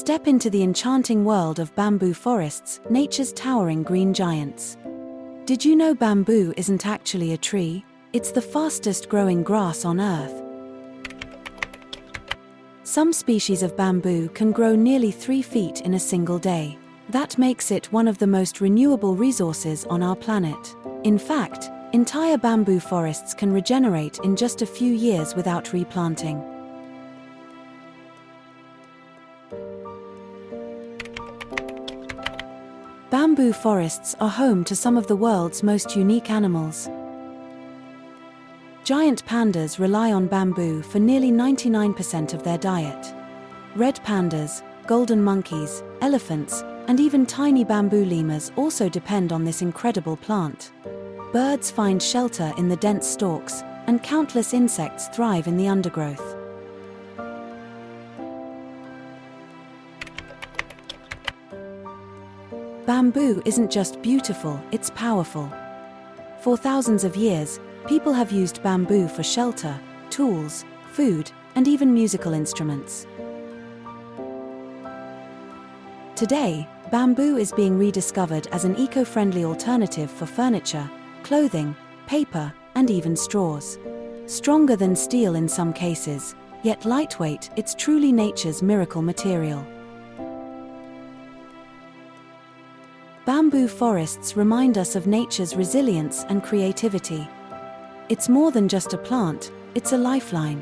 Step into the enchanting world of bamboo forests, nature's towering green giants. Did you know bamboo isn't actually a tree? It's the fastest growing grass on Earth. Some species of bamboo can grow nearly 3 feet in a single day. That makes it one of the most renewable resources on our planet. In fact, entire bamboo forests can regenerate in just a few years without replanting. Bamboo forests are home to some of the world's most unique animals. Giant pandas rely on bamboo for nearly 99% of their diet. Red pandas, golden monkeys, elephants, and even tiny bamboo lemurs also depend on this incredible plant. Birds find shelter in the dense stalks, and countless insects thrive in the undergrowth. Bamboo isn't just beautiful, it's powerful. For thousands of years, people have used bamboo for shelter, tools, food, and even musical instruments. Today, bamboo is being rediscovered as an eco-friendly alternative for furniture, clothing, paper, and even straws. Stronger than steel in some cases, yet lightweight, it's truly nature's miracle material. Bamboo forests remind us of nature's resilience and creativity. It's more than just a plant, it's a lifeline.